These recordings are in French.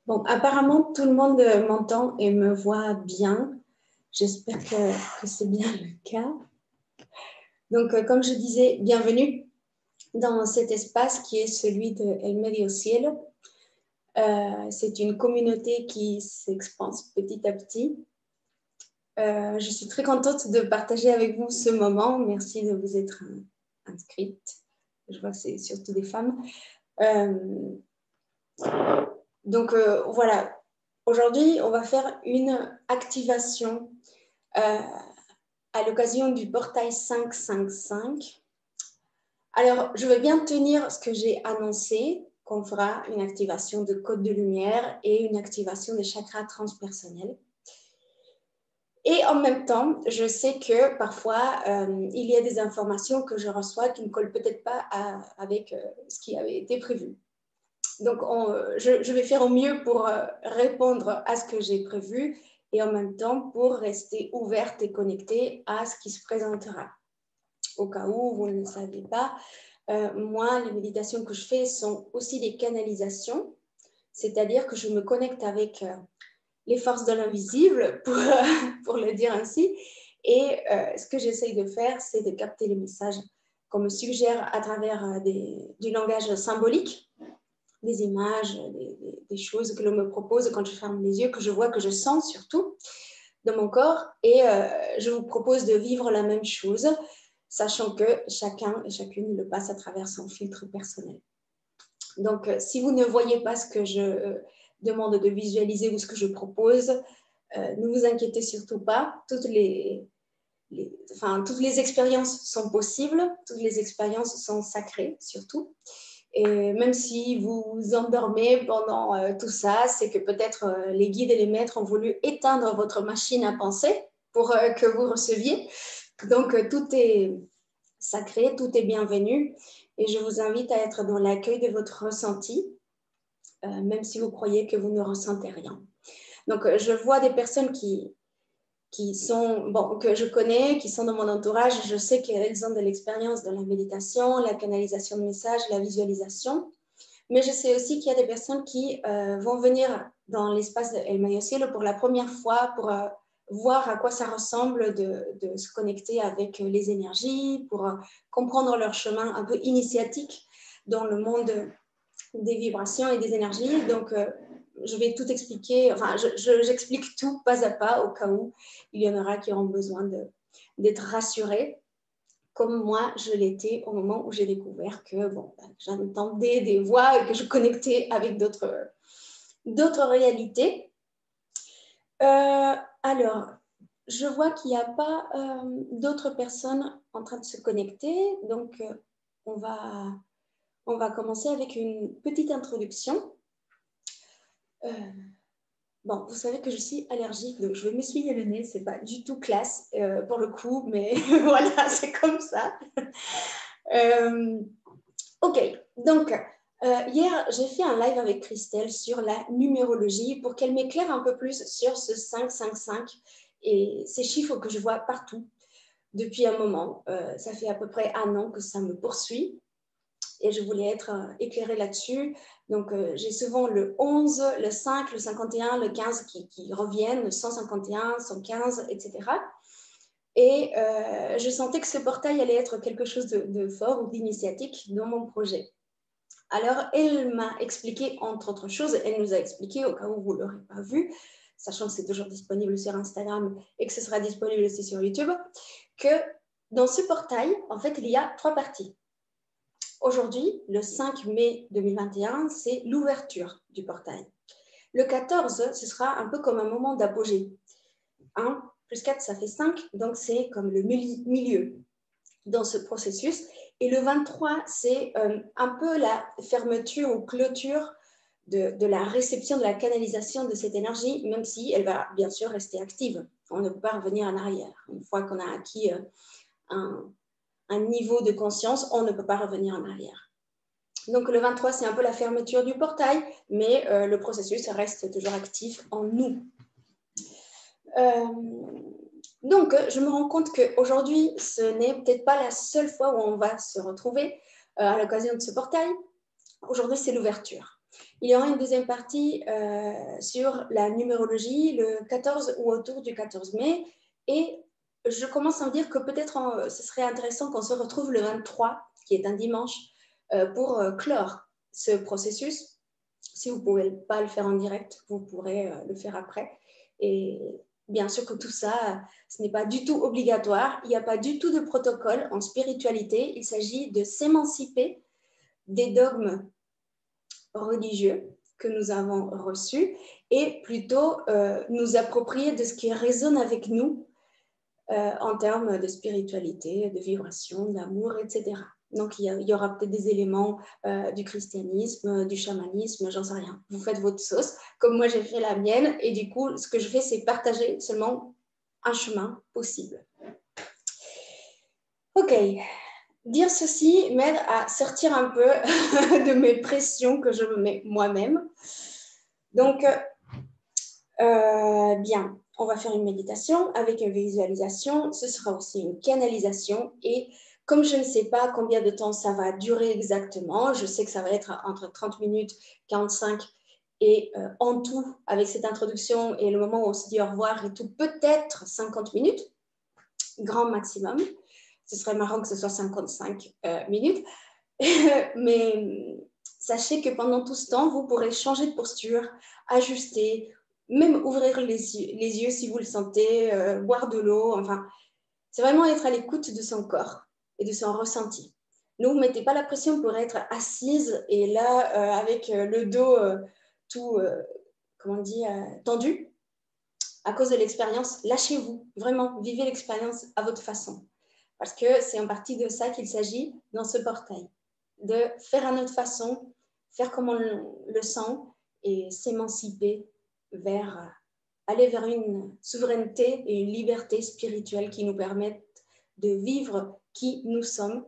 Bon, apparemment, tout le monde m'entend et me voit bien. J'espère que c'est bien le cas. Donc, comme je disais, bienvenue dans cet espace qui est celui de El Medio Cielo. C'est une communauté qui s'expanse petit à petit. Je suis très contente de partager avec vous ce moment. Merci de vous être inscrite. Je vois que c'est surtout des femmes. Donc, voilà. Aujourd'hui, on va faire une activation à l'occasion du portail 555. Alors, je vais bien tenir ce que j'ai annoncé, qu'on fera une activation de code de lumière et une activation des chakras transpersonnels. Et en même temps, je sais que parfois, il y a des informations que je reçois qui ne collent peut-être pas avec ce qui avait été prévu. Donc, je vais faire au mieux pour répondre à ce que j'ai prévu et en même temps pour rester ouverte et connectée à ce qui se présentera. Au cas où vous ne le savez pas, moi, les méditations que je fais sont aussi des canalisations, c'est-à-dire que je me connecte avec les forces de l'invisible, pour le dire ainsi, et ce que j'essaye de faire, c'est de capter les messages qu'on me suggère à travers du langage symbolique, des images, des choses que l'on me propose quand je ferme les yeux, que je vois, que je sens surtout dans mon corps. Et je vous propose de vivre la même chose, sachant que chacun et chacune le passe à travers son filtre personnel. Donc, si vous ne voyez pas ce que je demande de visualiser ou ce que je propose, ne vous inquiétez surtout pas. Toutes les expériences sont possibles, toutes les expériences sont sacrées surtout. Et même si vous vous endormez pendant tout ça, c'est que peut-être les guides et les maîtres ont voulu éteindre votre machine à penser pour que vous receviez. Donc, tout est sacré, tout est bienvenu. Et je vous invite à être dans l'accueil de votre ressenti, même si vous croyez que vous ne ressentez rien. Donc, je vois des personnes qui sont, bon, que je connais, qui sont dans mon entourage. Je sais qu'elles ont de l'expérience dans la méditation, la canalisation de messages, la visualisation. Mais je sais aussi qu'il y a des personnes qui vont venir dans l'espace de El Medio Cielo pour la première fois, pour voir à quoi ça ressemble de se connecter avec les énergies, pour comprendre leur chemin un peu initiatique dans le monde des vibrations et des énergies. Donc, je vais tout expliquer, enfin, j'explique tout pas à pas au cas où il y en aura qui auront besoin d'être rassurés, comme moi, je l'étais au moment où j'ai découvert que bon, j'entendais des voix et que je connectais avec d'autres réalités. Alors, je vois qu'il n'y a pas d'autres personnes en train de se connecter, donc on va commencer avec une petite introduction. Bon, vous savez que je suis allergique, donc je vais m'essuyer le nez. C'est pas du tout classe pour le coup, mais voilà, c'est comme ça. Ok, donc hier, j'ai fait un live avec Christelle sur la numérologie pour qu'elle m'éclaire un peu plus sur ce 555 et ces chiffres que je vois partout depuis un moment. Ça fait à peu près un an que ça me poursuit. Et je voulais être éclairée là-dessus. Donc, j'ai souvent le 11, le 5, le 51, le 15 qui reviennent, le 151, 115, etc. Et je sentais que ce portail allait être quelque chose de fort ou d'initiatique dans mon projet. Alors, elle m'a expliqué, entre autres choses, elle nous a expliqué, au cas où vous ne l'aurez pas vu, sachant que c'est toujours disponible sur Instagram et que ce sera disponible aussi sur YouTube, que dans ce portail, en fait, il y a 3 parties. Aujourd'hui, le 5 mai 2021, c'est l'ouverture du portail. Le 14, ce sera un peu comme un moment d'apogée. 1 plus 4, ça fait 5, donc c'est comme le milieu dans ce processus. Et le 23, c'est un peu la fermeture ou clôture de la réception, de la canalisation de cette énergie, même si elle va bien sûr rester active. On ne peut pas revenir en arrière. Une fois qu'on a acquis un niveau de conscience, on ne peut pas revenir en arrière. Donc le 23, c'est un peu la fermeture du portail, mais le processus reste toujours actif en nous. Donc, je me rends compte qu'aujourd'hui, ce n'est peut-être pas la seule fois où on va se retrouver à l'occasion de ce portail. Aujourd'hui, c'est l'ouverture. Il y aura une deuxième partie sur la numérologie le 14 ou autour du 14 mai. Et je commence à me dire que peut-être ce serait intéressant qu'on se retrouve le 23, qui est un dimanche, pour clore ce processus. Si vous ne pouvez pas le faire en direct, vous pourrez le faire après. Et bien sûr que tout ça, ce n'est pas du tout obligatoire. Il n'y a pas du tout de protocole en spiritualité. Il s'agit de s'émanciper des dogmes religieux que nous avons reçus et plutôt nous approprier de ce qui résonne avec nous en termes de spiritualité, de vibration, d'amour, etc. Donc, il y aura peut-être des éléments du christianisme, du chamanisme, j'en sais rien. Vous faites votre sauce, comme moi j'ai fait la mienne, et du coup, ce que je fais, c'est partager seulement un chemin possible. Ok, dire ceci m'aide à sortir un peu de mes pressions que je me mets moi-même. Donc, bien, on va faire une méditation avec une visualisation. Ce sera aussi une canalisation. Et comme je ne sais pas combien de temps ça va durer exactement, je sais que ça va être entre 30 minutes, 45 et en tout, avec cette introduction et le moment où on se dit au revoir et tout, peut-être 50 minutes, grand maximum. Ce serait marrant que ce soit 55 minutes. Mais sachez que pendant tout ce temps, vous pourrez changer de posture, ajuster, même ouvrir les yeux si vous le sentez, boire de l'eau. Enfin, c'est vraiment être à l'écoute de son corps et de son ressenti. Ne vous mettez pas la pression pour être assise et là, avec le dos tout, comment on dit, tendu à cause de l'expérience. Lâchez-vous, vraiment, vivez l'expérience à votre façon. Parce que c'est en partie de ça qu'il s'agit dans ce portail. De faire à notre façon, faire comme on le sent et s'émanciper vers, aller vers une souveraineté et une liberté spirituelle qui nous permettent de vivre qui nous sommes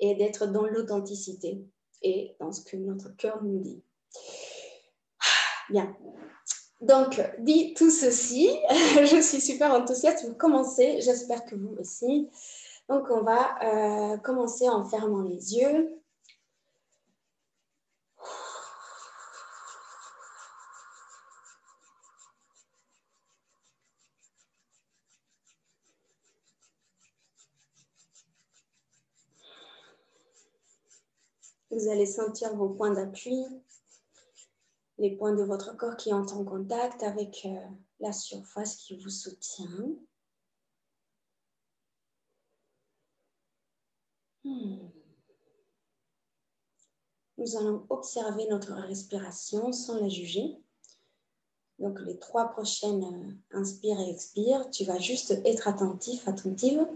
et d'être dans l'authenticité et dans ce que notre cœur nous dit. Bien. Donc, dit tout ceci, je suis super enthousiaste pour commencer. J'espère que vous aussi. Donc, on va commencer en fermant les yeux. Vous allez sentir vos points d'appui, les points de votre corps qui entrent en contact avec la surface qui vous soutient. Nous allons observer notre respiration sans la juger. Donc, les 3 prochaines, inspire et expire. Tu vas juste être attentif, attentive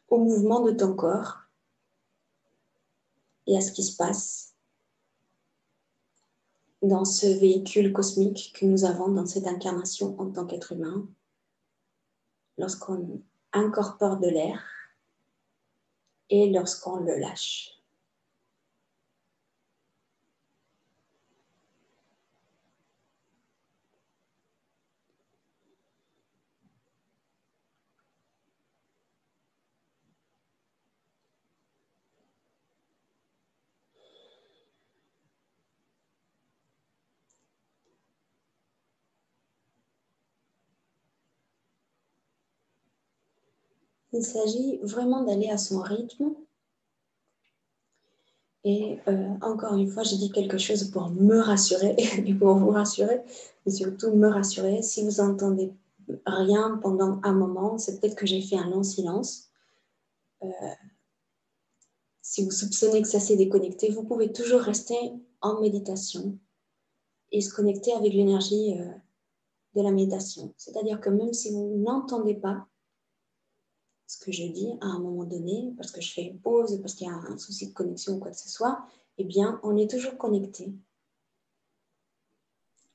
au mouvement de ton corps et à ce qui se passe dans ce véhicule cosmique que nous avons dans cette incarnation en tant qu'être humain. Lorsqu'on incorpore de l'air et lorsqu'on le lâche. Il s'agit vraiment d'aller à son rythme. Et encore une fois, j'ai dit quelque chose pour me rassurer et pour vous rassurer, mais surtout me rassurer. Si vous n'entendez rien pendant un moment, c'est peut-être que j'ai fait un long silence. Si vous soupçonnez que ça s'est déconnecté, vous pouvez toujours rester en méditation et se connecter avec l'énergie de la méditation. C'est-à-dire que même si vous n'entendez pas ce que je dis à un moment donné, parce que je fais une pause, parce qu'il y a un souci de connexion ou quoi que ce soit, eh bien, on est toujours connecté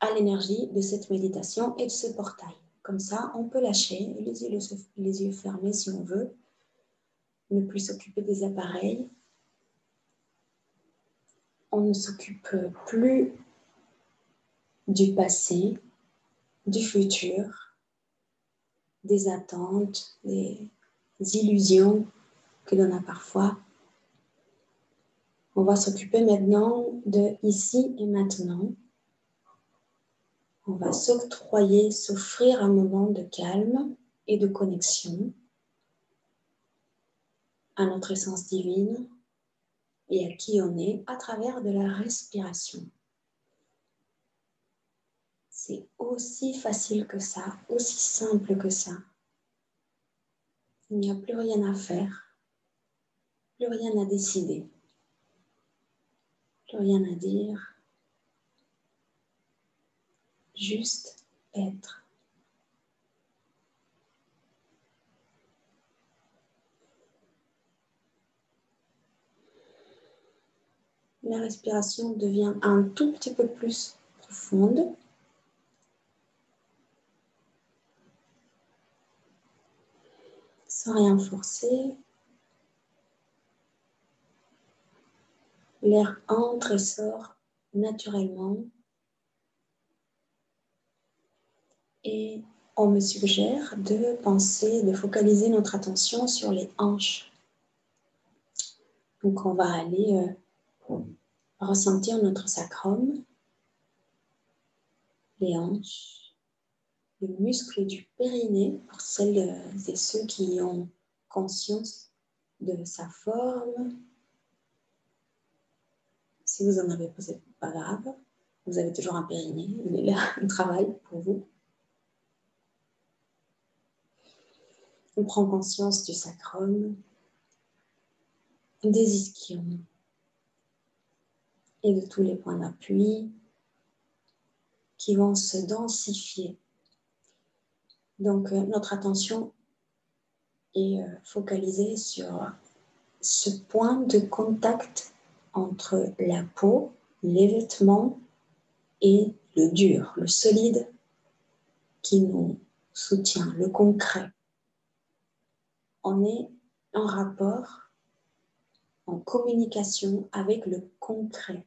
à l'énergie de cette méditation et de ce portail. Comme ça, on peut lâcher les yeux fermés si on veut, ne plus s'occuper des appareils. On ne s'occupe plus du passé, du futur, des attentes, des illusions que l'on a parfois. On va s'occuper maintenant de ici et maintenant. On va s'offrir un moment de calme et de connexion à notre essence divine et à qui on est à travers de la respiration. C'est aussi facile que ça, aussi simple que ça. Il n'y a plus rien à faire, plus rien à décider, plus rien à dire, juste être. La respiration devient un tout petit peu plus profonde. Sans rien forcer. L'air entre et sort naturellement. Et on me suggère de penser, de focaliser notre attention sur les hanches. Donc on va aller ressentir notre sacrum, les hanches, le muscle du périnée pour celles et ceux qui ont conscience de sa forme. Si vous en avez pas, c'est pas grave. Vous avez toujours un périnée, il est là, il travaille pour vous. On prend conscience du sacrum, des ischions et de tous les points d'appui qui vont se densifier. Donc, notre attention est focalisée sur ce point de contact entre la peau, les vêtements et le dur, le solide qui nous soutient, le concret. On est en rapport, en communication avec le concret.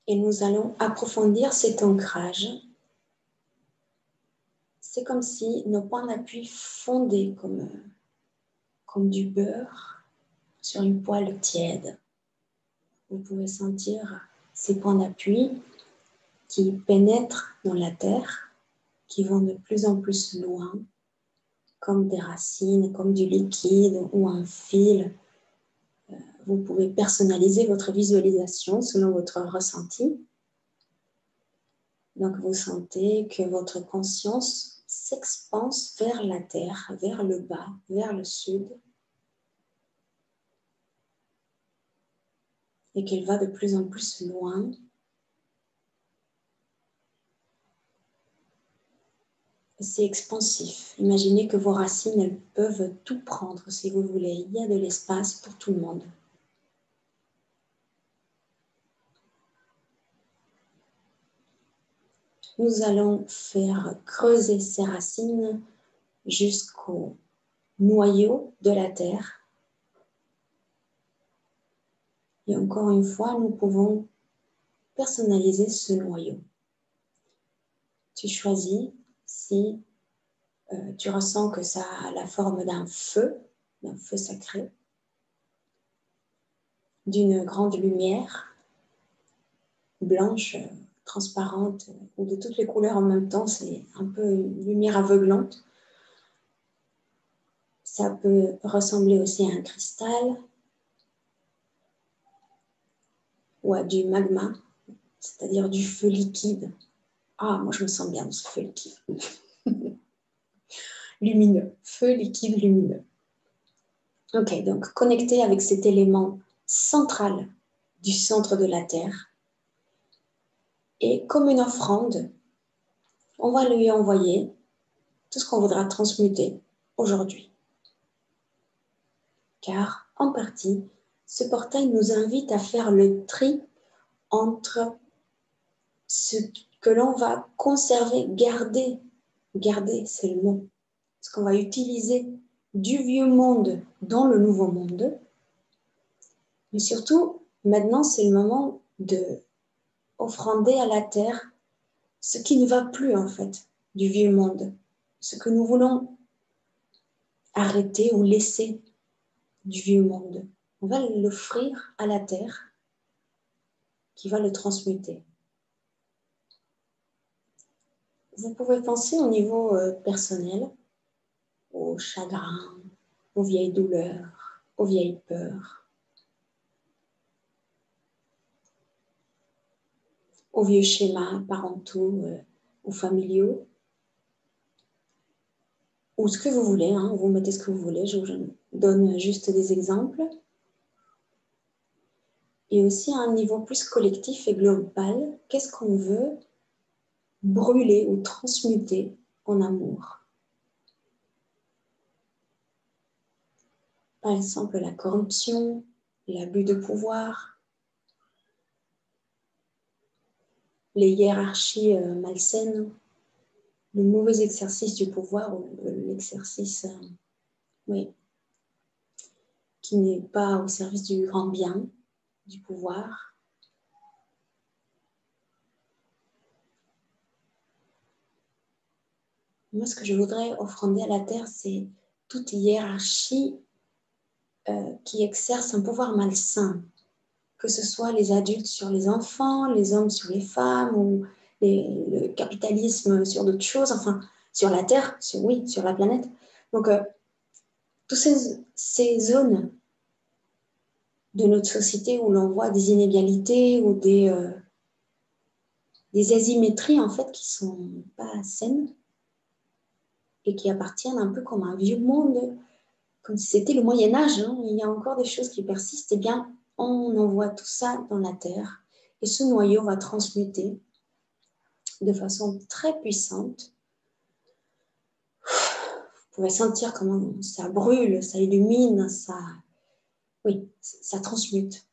Et nous allons approfondir cet ancrage. C'est comme si nos points d'appui fondaient comme du beurre sur une poêle tiède. Vous pouvez sentir ces points d'appui qui pénètrent dans la terre, qui vont de plus en plus loin, comme des racines, comme du liquide ou un fil. Vous pouvez personnaliser votre visualisation selon votre ressenti. Donc vous sentez que votre conscience s'expanse vers la terre, vers le bas, vers le sud, et qu'elle va de plus en plus loin. C'est expansif. Imaginez que vos racines, elles peuvent tout prendre si vous voulez. Il y a de l'espace pour tout le monde. Nous allons faire creuser ces racines jusqu'au noyau de la terre. Et encore une fois, nous pouvons personnaliser ce noyau. Tu choisis si tu ressens que ça a la forme d'un feu sacré, d'une grande lumière blanche, transparente, ou de toutes les couleurs en même temps, c'est un peu une lumière aveuglante. Ça peut ressembler aussi à un cristal ou à du magma, c'est-à-dire du feu liquide. Ah, moi je me sens bien dans ce feu liquide. Lumineux, feu liquide lumineux. Ok, donc connecté avec cet élément central du centre de la Terre. Et comme une offrande, on va lui envoyer tout ce qu'on voudra transmuter aujourd'hui. Car, en partie, ce portail nous invite à faire le tri entre ce que l'on va conserver, garder, c'est le mot, ce qu'on va utiliser du vieux monde dans le nouveau monde. Mais surtout, maintenant, c'est le moment de offrander à la terre ce qui ne va plus, en fait, du vieux monde, ce que nous voulons arrêter ou laisser du vieux monde. On va l'offrir à la terre qui va le transmuter. Vous pouvez penser au niveau personnel, au chagrin, aux vieilles douleurs, aux vieilles peurs, aux vieux schémas parentaux ou familiaux, ou ce que vous voulez, hein, vous mettez ce que vous voulez, je vous donne juste des exemples. Et aussi à un niveau plus collectif et global, qu'est-ce qu'on veut brûler ou transmuter en amour? Par exemple, la corruption, l'abus de pouvoir, les hiérarchies malsaines, le mauvais exercice du pouvoir ou l'exercice qui n'est pas au service du grand bien, du pouvoir. Moi, ce que je voudrais offrander à la Terre, c'est toute hiérarchie qui exerce un pouvoir malsain, que ce soit les adultes sur les enfants, les hommes sur les femmes, ou le capitalisme sur d'autres choses, enfin, sur la Terre, sur la planète. Donc, toutes ces zones de notre société où l'on voit des inégalités ou des asymétries, en fait, qui ne sont pas saines et qui appartiennent un peu comme un vieux monde, comme si c'était le Moyen-Âge, hein. Il y a encore des choses qui persistent, eh bien, on envoie tout ça dans la terre et ce noyau va transmuter de façon très puissante. Vous pouvez sentir comment ça brûle, ça illumine, ça transmute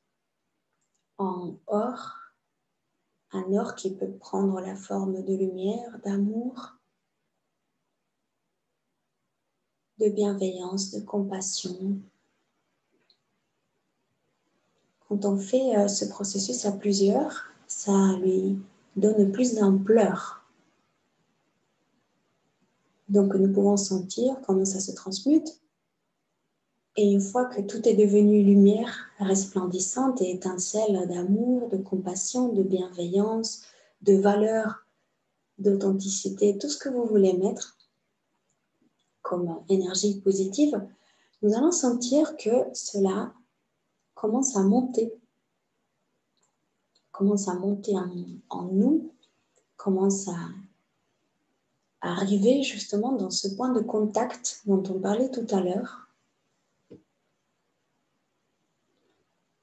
en or, un or qui peut prendre la forme de lumière, d'amour, de bienveillance, de compassion. Quand on fait ce processus à plusieurs, ça lui donne plus d'ampleur. Donc, nous pouvons sentir comment ça se transmute. Et une fois que tout est devenu lumière resplendissante et étincelle d'amour, de compassion, de bienveillance, de valeur, d'authenticité, tout ce que vous voulez mettre comme énergie positive, nous allons sentir que cela commence à monter en nous, commence à arriver justement dans ce point de contact dont on parlait tout à l'heure.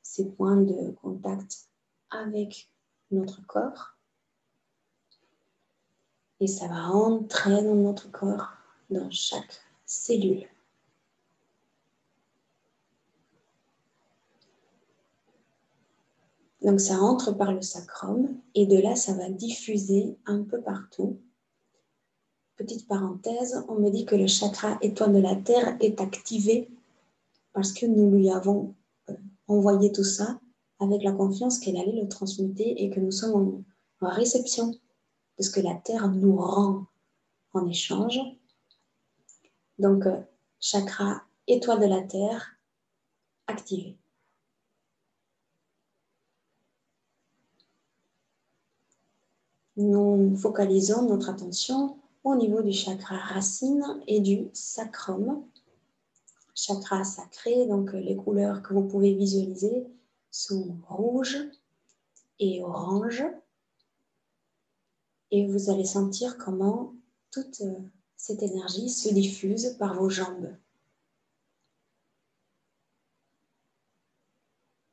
Ces points de contact avec notre corps. Et ça va entrer dans notre corps, dans chaque cellule. Donc ça entre par le sacrum et de là, ça va diffuser un peu partout. Petite parenthèse, on me dit que le chakra étoile de la Terre est activé parce que nous lui avons envoyé tout ça avec la confiance qu'elle allait le transmuter et que nous sommes en réception de ce que la Terre nous rend en échange. Donc, chakra étoile de la Terre activé. Nous focalisons notre attention au niveau du chakra racine et du sacrum. Chakra sacré, donc les couleurs que vous pouvez visualiser sont rouge et orange. Et vous allez sentir comment toute cette énergie se diffuse par vos jambes.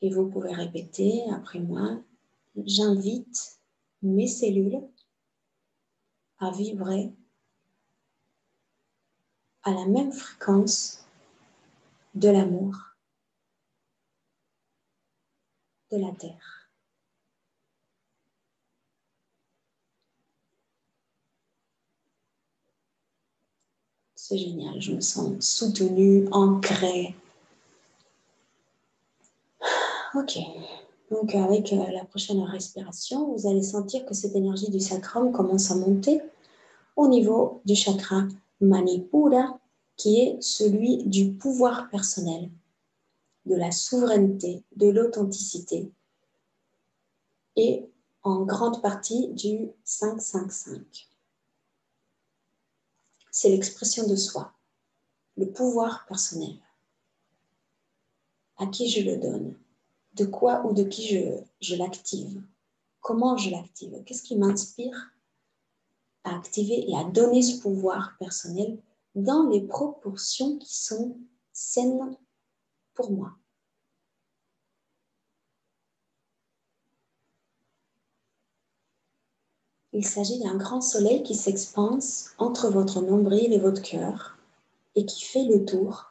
Et vous pouvez répéter après moi, j'invite mes cellules à vibrer à la même fréquence de l'amour de la Terre. C'est génial, je me sens soutenue, ancrée. Ok, donc avec la prochaine respiration, vous allez sentir que cette énergie du sacrum commence à monter au niveau du chakra Manipura, qui est celui du pouvoir personnel, de la souveraineté, de l'authenticité et en grande partie du 5-5-5. C'est l'expression de soi, le pouvoir personnel. À qui je le donne? De quoi ou de qui je l'active? Comment je l'active? Qu'est-ce qui m'inspire à activer et à donner ce pouvoir personnel dans les proportions qui sont saines pour moi? Il s'agit d'un grand soleil qui s'expanse entre votre nombril et votre cœur et qui fait le tour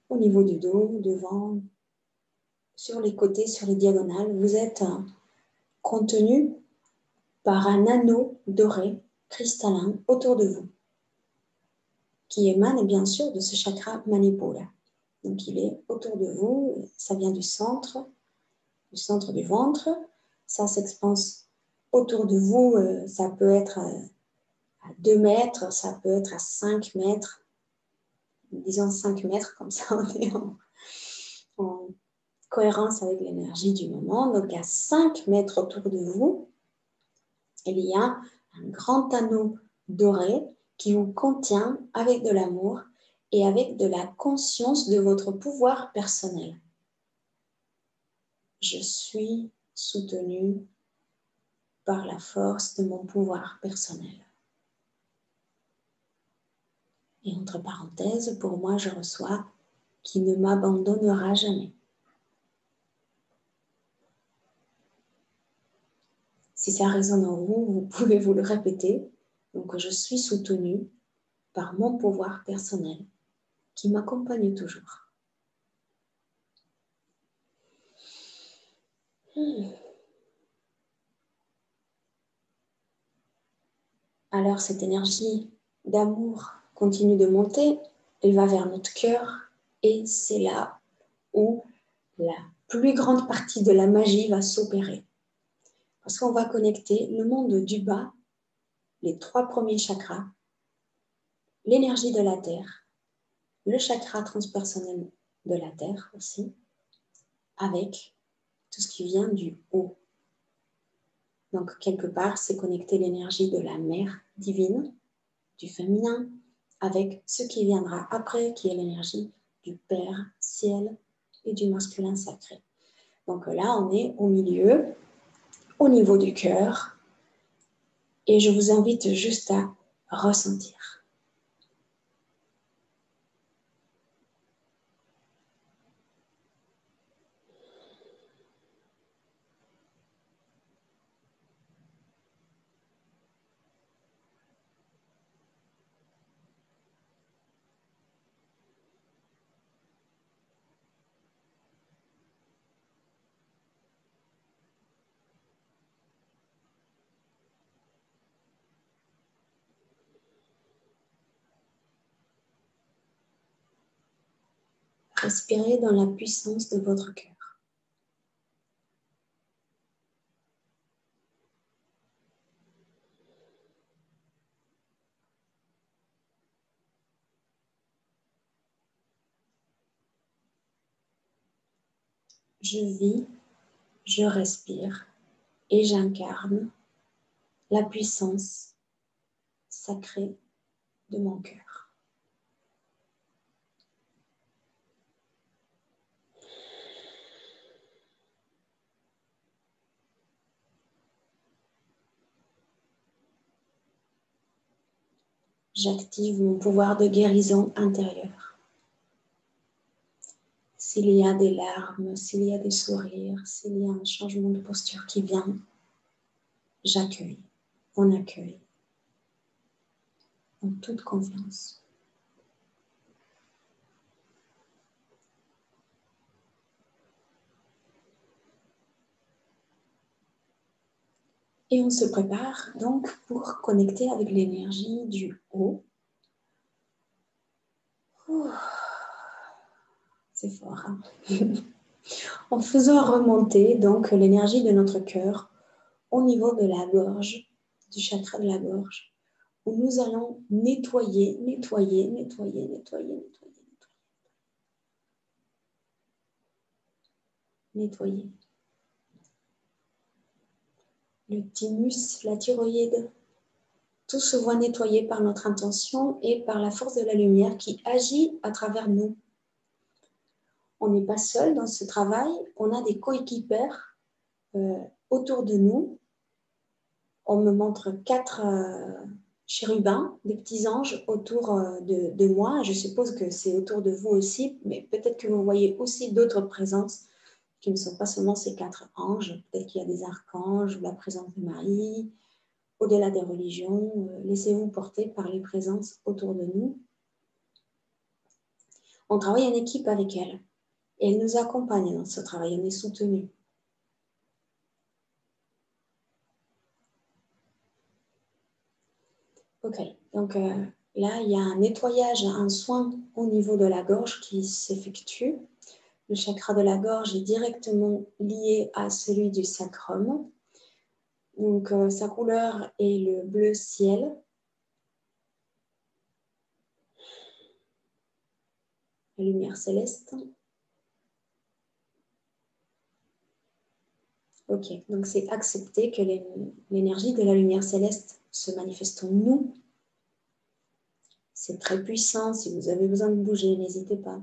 au niveau du dos, devant, sur les côtés, sur les diagonales. Vous êtes contenu par un anneau doré, cristallin, autour de vous, qui émane bien sûr de ce chakra Manipura. Donc il est autour de vous, ça vient du centre du ventre, ça s'expanse autour de vous, ça peut être à 2 mètres, ça peut être à 5 mètres, disons 5 mètres, comme ça on est en cohérence avec l'énergie du moment. Donc à 5 mètres autour de vous, il y a un grand anneau doré qui vous contient avec de l'amour et avec de la conscience de votre pouvoir personnel. Je suis soutenue par la force de mon pouvoir personnel. Et entre parenthèses, pour moi, je reçois qui ne m'abandonnera jamais. Si ça résonne en vous, vous pouvez vous le répéter. Donc, je suis soutenue par mon pouvoir personnel qui m'accompagne toujours. Alors, cette énergie d'amour continue de monter, elle va vers notre cœur et c'est là où la plus grande partie de la magie va s'opérer. Parce qu'on va connecter le monde du bas, les 3 premiers chakras, l'énergie de la terre, le chakra transpersonnel de la terre aussi, avec tout ce qui vient du haut. Donc, quelque part, c'est connecter l'énergie de la mère divine, du féminin, avec ce qui viendra après, qui est l'énergie du Père ciel et du masculin sacré. Donc là, on est au milieu, au niveau du cœur, et je vous invite juste à ressentir. Respirez dans la puissance de votre cœur. Je vis, je respire et j'incarne la puissance sacrée de mon cœur. J'active mon pouvoir de guérison intérieure. S'il y a des larmes, s'il y a des sourires, s'il y a un changement de posture qui vient, j'accueille, on accueille, en toute confiance. Et on se prépare donc pour connecter avec l'énergie du haut. C'est fort, hein? En faisant remonter donc l'énergie de notre cœur au niveau de la gorge, du chakra de la gorge, où nous allons nettoyer, nettoyer, nettoyer, nettoyer, nettoyer, nettoyer. Le thymus, la thyroïde, tout se voit nettoyé par notre intention et par la force de la lumière qui agit à travers nous. On n'est pas seul dans ce travail, on a des coéquipières autour de nous. On me montre 4 chérubins, des petits anges autour de moi. Je suppose que c'est autour de vous aussi, mais peut-être que vous voyez aussi d'autres présences qui ne sont pas seulement ces 4 anges. Peut-être qu'il y a des archanges ou la présence de Marie. Au-delà des religions, laissez-vous porter par les présences autour de nous. On travaille en équipe avec elles et elles nous accompagnent dans ce travail, on est soutenus. Ok, donc là, il y a un nettoyage, un soin au niveau de la gorge qui s'effectue. Le chakra de la gorge est directement lié à celui du sacrum. Donc, sa couleur est le bleu ciel. La lumière céleste. Ok, donc c'est accepter que l'énergie de la lumière céleste se manifeste en nous. C'est très puissant. Si vous avez besoin de bouger, n'hésitez pas.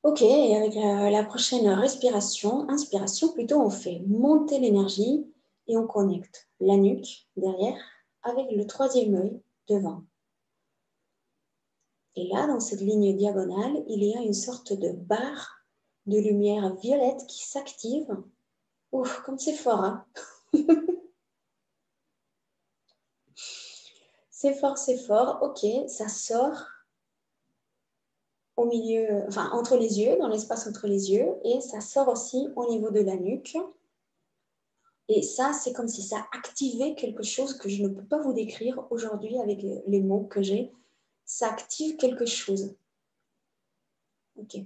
Ok, et avec la prochaine respiration, inspiration plutôt, on fait monter l'énergie et on connecte la nuque derrière avec le 3e œil devant. Et là, dans cette ligne diagonale, il y a une sorte de barre de lumière violette qui s'active. Ouf, comme c'est fort, hein. C'est fort. Ok, ça sort au milieu, enfin entre les yeux, dans l'espace entre les yeux, et ça sort aussi au niveau de la nuque. Et ça, c'est comme si ça activait quelque chose que je ne peux pas vous décrire aujourd'hui avec les mots que j'ai. Ça active quelque chose. Ok.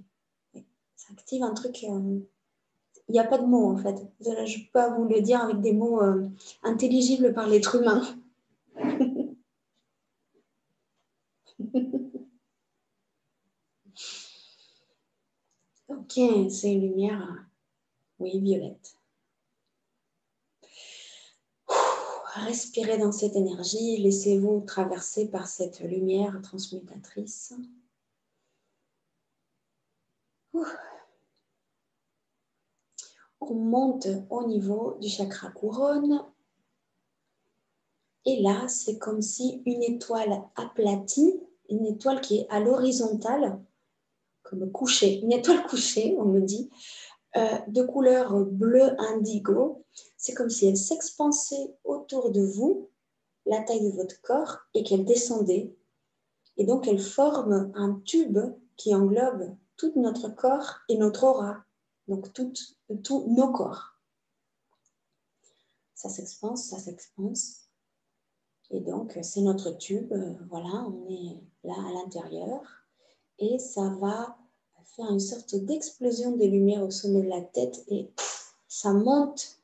Ça active un truc. Il n'y a pas de mots en fait. Je ne peux pas vous le dire avec des mots intelligibles par l'être humain. Ok, c'est une lumière, oui, violette. Respirez dans cette énergie, laissez-vous traverser par cette lumière transmutatrice. On monte au niveau du chakra couronne. Et là, c'est comme si une étoile aplatie, une étoile qui est à l'horizontale, comme couchée, une étoile couchée, on me dit, de couleur bleu indigo. C'est comme si elle s'expansait autour de vous, la taille de votre corps, et qu'elle descendait. Et donc, elle forme un tube qui englobe tout notre corps et notre aura, donc tous nos corps. Ça s'expanse, ça s'expanse. Et donc, c'est notre tube, voilà, on est là à l'intérieur. Et ça va faire une sorte d'explosion de lumière au sommet de la tête et ça monte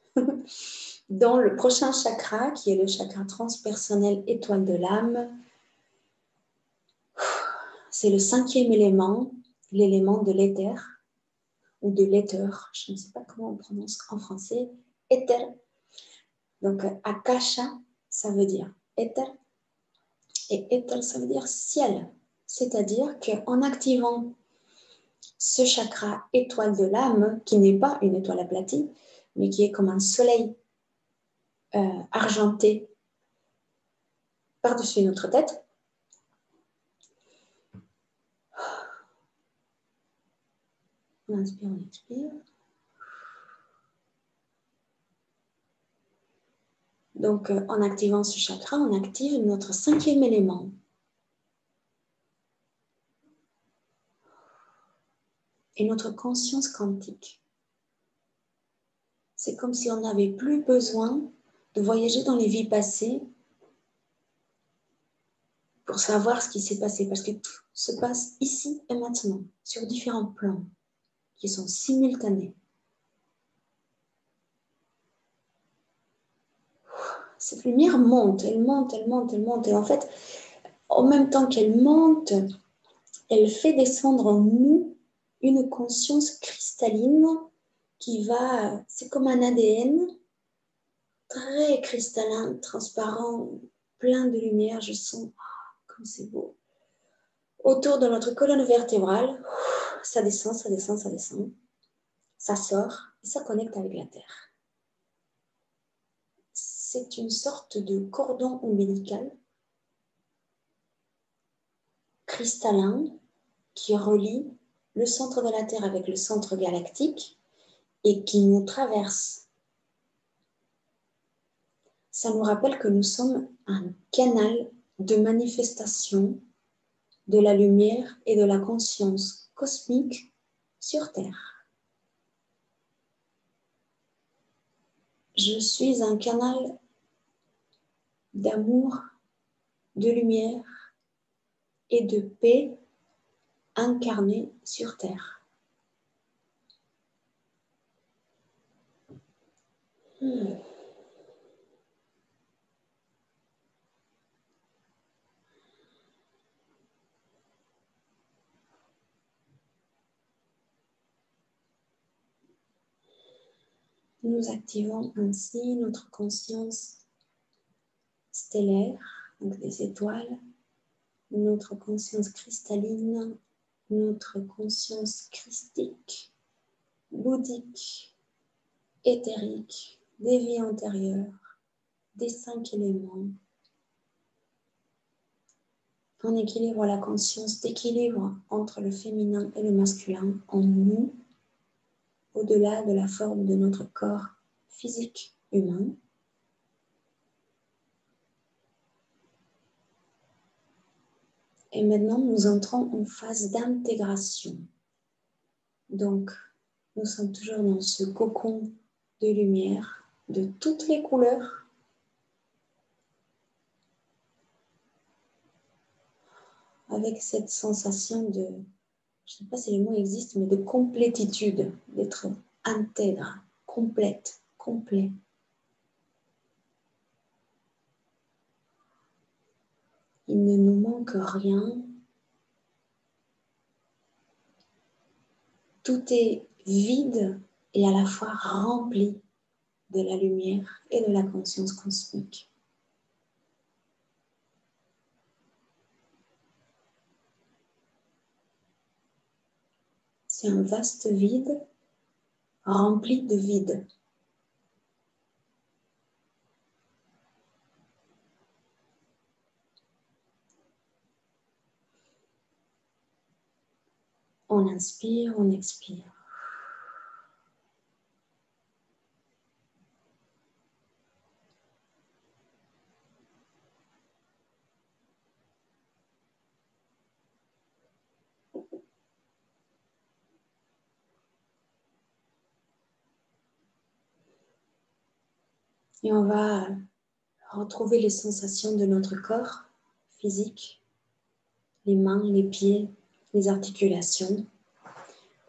dans le prochain chakra, qui est le chakra transpersonnel étoile de l'âme. C'est le 5e élément, l'élément de l'éther, ou de l'éther, je ne sais pas comment on prononce en français, éther. Donc, akasha, ça veut dire éther, et éther, ça veut dire ciel. C'est-à-dire qu'en activant ce chakra étoile de l'âme, qui n'est pas une étoile aplatie, mais qui est comme un soleil argenté par-dessus notre tête, on inspire, on expire. Donc, en activant ce chakra, on active notre 5e élément. Et notre conscience quantique. C'est comme si on n'avait plus besoin de voyager dans les vies passées pour savoir ce qui s'est passé, parce que tout se passe ici et maintenant, sur différents plans qui sont simultanés. cette lumière monte, elle monte, elle monte, elle monte. Et en fait, en même temps qu'elle monte, elle fait descendre en nous une conscience cristalline qui va, c'est comme un ADN très cristallin, transparent, plein de lumière. Je sens, comme c'est beau. Autour de notre colonne vertébrale, ça descend, ça descend, ça descend. Ça sort et ça connecte avec la terre. C'est une sorte de cordon ombilical cristallin qui relie le centre de la Terre avec le centre galactique et qui nous traverse. Ça nous rappelle que nous sommes un canal de manifestation de la lumière et de la conscience cosmique sur Terre. Je suis un canal d'amour, de lumière et de paix incarné sur Terre. Nous activons ainsi notre conscience stellaire, donc des étoiles, notre conscience cristalline, notre conscience christique, bouddhique, éthérique, des vies antérieures, des 5 éléments. On équilibre la conscience d'équilibre entre le féminin et le masculin en nous, au-delà de la forme de notre corps physique humain. Et maintenant, nous entrons en phase d'intégration. Donc, nous sommes toujours dans ce cocon de lumière de toutes les couleurs. Avec cette sensation de, je ne sais pas si le mot existe, mais de complétitude, d'être intègre, complète, complet. Il ne nous manque rien. Tout est vide et à la fois rempli de la lumière et de la conscience cosmique. C'est un vaste vide rempli de vide. On inspire, on expire. Et on va retrouver les sensations de notre corps physique, les mains, les pieds, les articulations,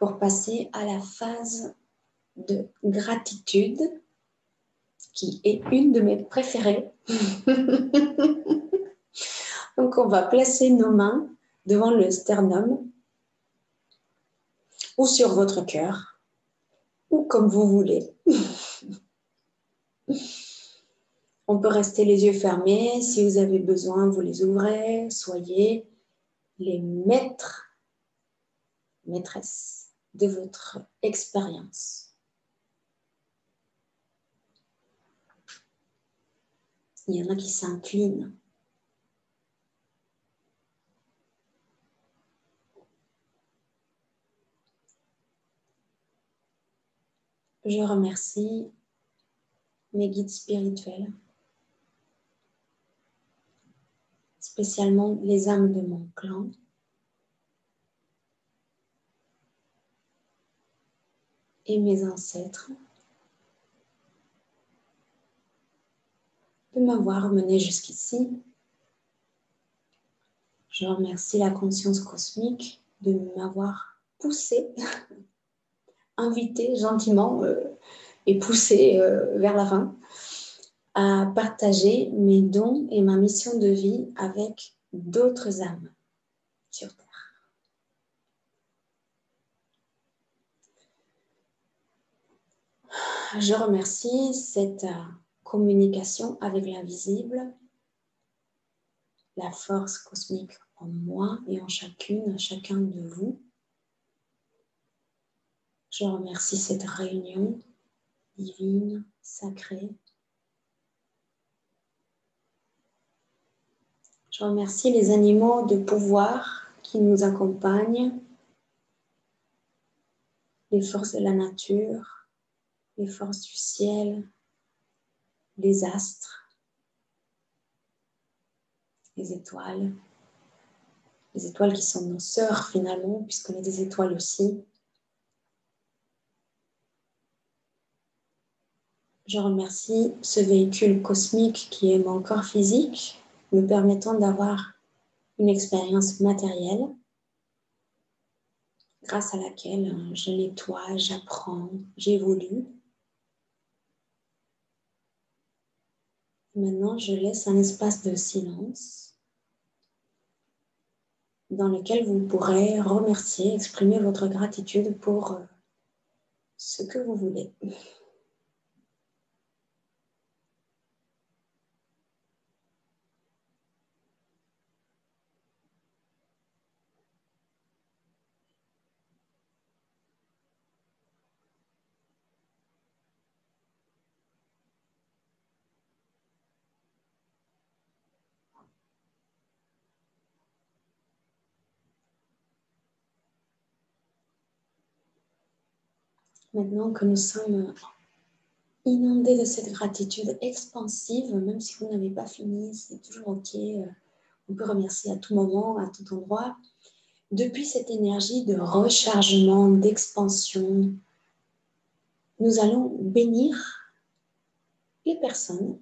pour passer à la phase de gratitude, qui est une de mes préférées. Donc, on va placer nos mains devant le sternum ou sur votre cœur, ou comme vous voulez. On peut rester les yeux fermés. Si vous avez besoin, vous les ouvrez. Soyez les maîtres, maîtresses de votre expérience. Il y en a qui s'inclinent. Je remercie mes guides spirituels, spécialement les âmes de mon clan, et mes ancêtres, de m'avoir mené jusqu'ici. Je remercie la conscience cosmique de m'avoir poussé, invité gentiment et poussé vers la fin à partager mes dons et ma mission de vie avec d'autres âmes sur Terre. Je remercie cette communication avec l'invisible, la force cosmique en moi et en chacun de vous. Je remercie cette réunion divine, sacrée. Je remercie les animaux de pouvoir qui nous accompagnent, les forces de la nature, les forces du ciel, les astres, les étoiles qui sont nos sœurs finalement, puisqu'on est des étoiles aussi. Je remercie ce véhicule cosmique qui est mon corps physique, me permettant d'avoir une expérience matérielle grâce à laquelle je nettoie, j'apprends, j'évolue. Maintenant, je laisse un espace de silence dans lequel vous pourrez remercier, exprimer votre gratitude pour ce que vous voulez. Maintenant que nous sommes inondés de cette gratitude expansive, même si vous n'avez pas fini, c'est toujours OK. On peut remercier à tout moment, à tout endroit. Depuis cette énergie de rechargement, d'expansion, nous allons bénir les personnes,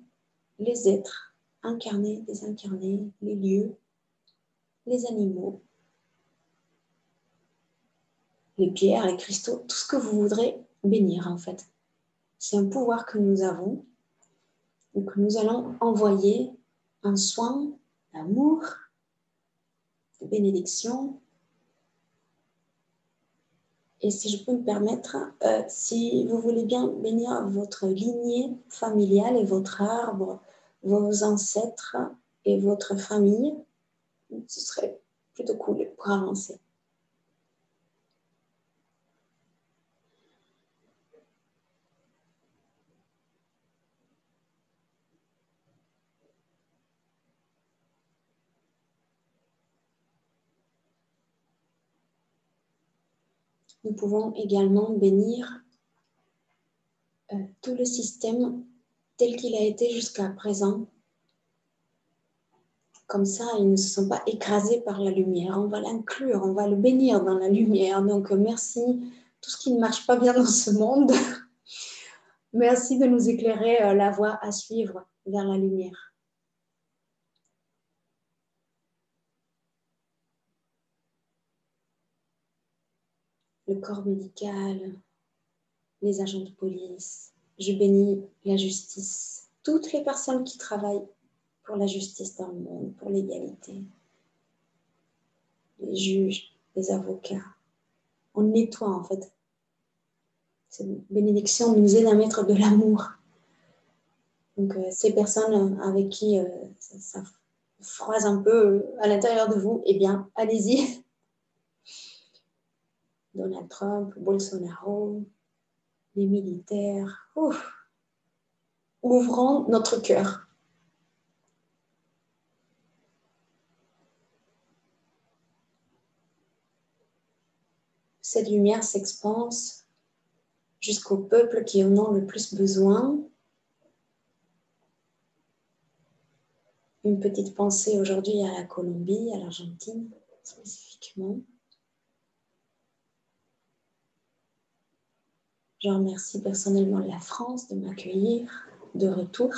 les êtres incarnés, désincarnés, les lieux, les animaux, les pierres, les cristaux, tout ce que vous voudrez bénir en fait. C'est un pouvoir que nous avons et que nous allons envoyer un soin d'amour, de bénédiction. Et si je peux me permettre, si vous voulez bien bénir votre lignée familiale et votre arbre, vos ancêtres et votre famille, ce serait plutôt cool pour avancer. Nous pouvons également bénir tout le système tel qu'il a été jusqu'à présent. Comme ça, ils ne se sont pas écrasés par la lumière. On va l'inclure, on va le bénir dans la lumière. Donc, merci. Tout ce qui ne marche pas bien dans ce monde, merci de nous éclairer la voie à suivre vers la lumière. Le corps médical, les agents de police. Je bénis la justice. Toutes les personnes qui travaillent pour la justice dans le monde, pour l'égalité. Les juges, les avocats. On nettoie en fait. Cette bénédiction nous aide à mettre de l'amour. Donc ces personnes avec qui ça froisse un peu à l'intérieur de vous, eh bien, allez-y. Donald Trump, Bolsonaro, les militaires. Ouf. Ouvrons notre cœur. Cette lumière s'expanse jusqu'au peuple qui en ont le plus besoin. Une petite pensée aujourd'hui à la Colombie, à l'Argentine spécifiquement. Je remercie personnellement la France de m'accueillir de retour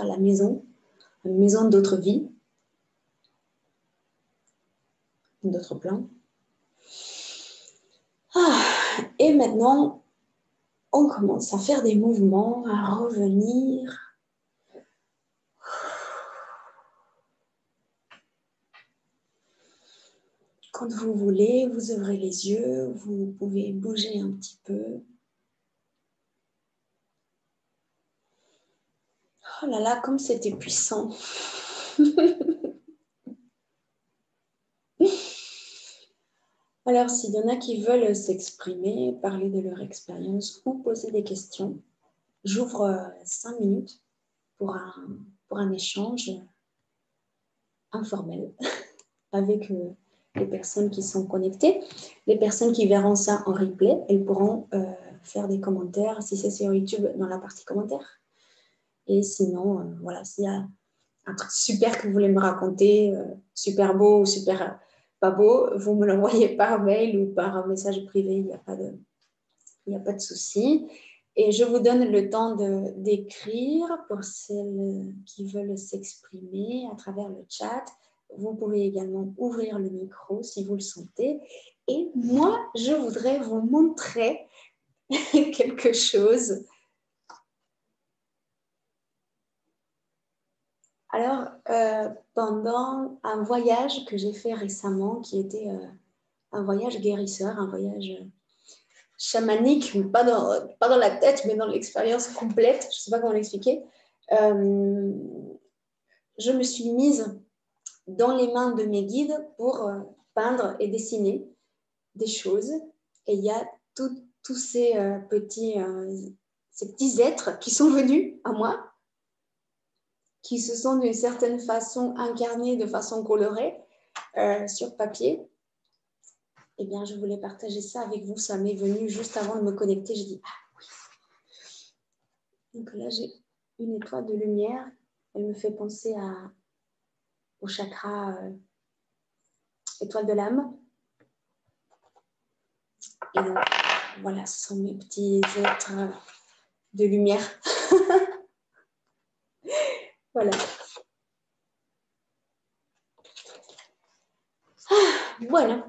à la maison, une maison d'autres vies, d'autres plans. Et maintenant, on commence à faire des mouvements, à revenir. Quand vous voulez, vous ouvrez les yeux, vous pouvez bouger un petit peu. Oh là là, comme c'était puissant. Alors, s'il y en a qui veulent s'exprimer, parler de leur expérience ou poser des questions, j'ouvre 5 minutes pour un échange informel avec les personnes qui sont connectées. Les personnes qui verront ça en replay, elles pourront faire des commentaires, si c'est sur YouTube, dans la partie commentaires. Et sinon, voilà, s'il y a un truc super que vous voulez me raconter, super beau ou super pas beau, vous me l'envoyez par mail ou par message privé, il n'y a pas de souci. Et je vous donne le temps d'écrire pour celles qui veulent s'exprimer à travers le chat. Vous pouvez également ouvrir le micro si vous le sentez. Et moi, je voudrais vous montrer quelque chose. Alors, pendant un voyage que j'ai fait récemment, qui était un voyage guérisseur, un voyage chamanique, pas dans la tête, mais dans l'expérience complète, je ne sais pas comment l'expliquer, je me suis mise dans les mains de mes guides pour peindre et dessiner des choses. Et il y a tous ces petits êtres qui sont venus à moi, qui se sont d'une certaine façon incarnés de façon colorée sur papier. Eh bien, je voulais partager ça avec vous. Ça m'est venu juste avant de me connecter. J'ai dit, ah oui. Donc là, j'ai une étoile de lumière. Elle me fait penser au chakra étoile de l'âme. Et donc, voilà, ce sont mes petits êtres de lumière. Voilà. Voilà.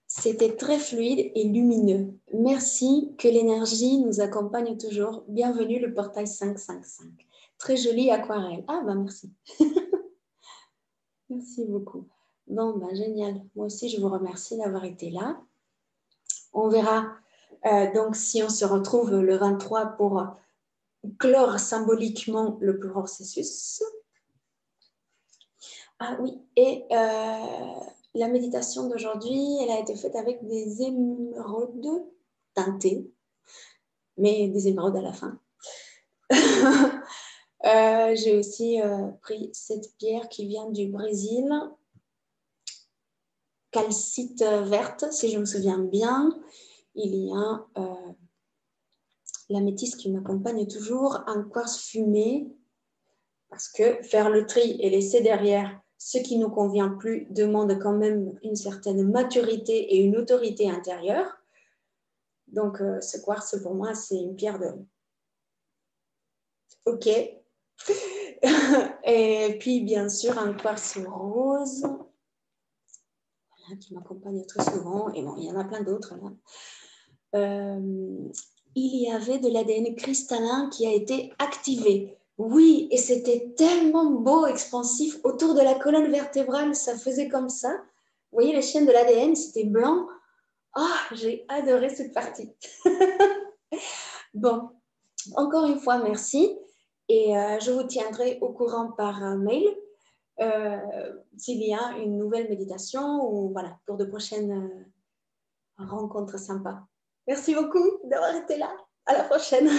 C'était très fluide et lumineux. Merci, que l'énergie nous accompagne toujours. Bienvenue, le portail 555. Très jolie aquarelle. Ah, ben merci. Merci beaucoup. Bon, ben génial. Moi aussi, je vous remercie d'avoir été là. On verra donc si on se retrouve le 23 pour clore symboliquement le processus. Ah oui, et la méditation d'aujourd'hui, elle a été faite avec des émeraudes teintées, mais des émeraudes à la fin. J'ai aussi pris cette pierre qui vient du Brésil, calcite verte, si je me souviens bien. Il y a l'améthyste qui m'accompagne toujours, un quartz fumé, parce que faire le tri et laisser derrière ce qui ne nous convient plus demande quand même une certaine maturité et une autorité intérieure. Donc, ce quartz, pour moi, c'est une pierre de... OK. Et puis, bien sûr, un quartz rose, voilà, qui m'accompagne très souvent. Et bon, il y en a plein d'autres. Il y avait de l'ADN cristallin qui a été activé. Oui, et c'était tellement beau, expansif. Autour de la colonne vertébrale, ça faisait comme ça. Vous voyez, les chaînes de l'ADN, c'était blanc. Ah, j'ai adoré cette partie. Bon, encore une fois, merci. Et je vous tiendrai au courant par mail s'il y a une nouvelle méditation ou voilà, pour de prochaines rencontres sympas. Merci beaucoup d'avoir été là. À la prochaine.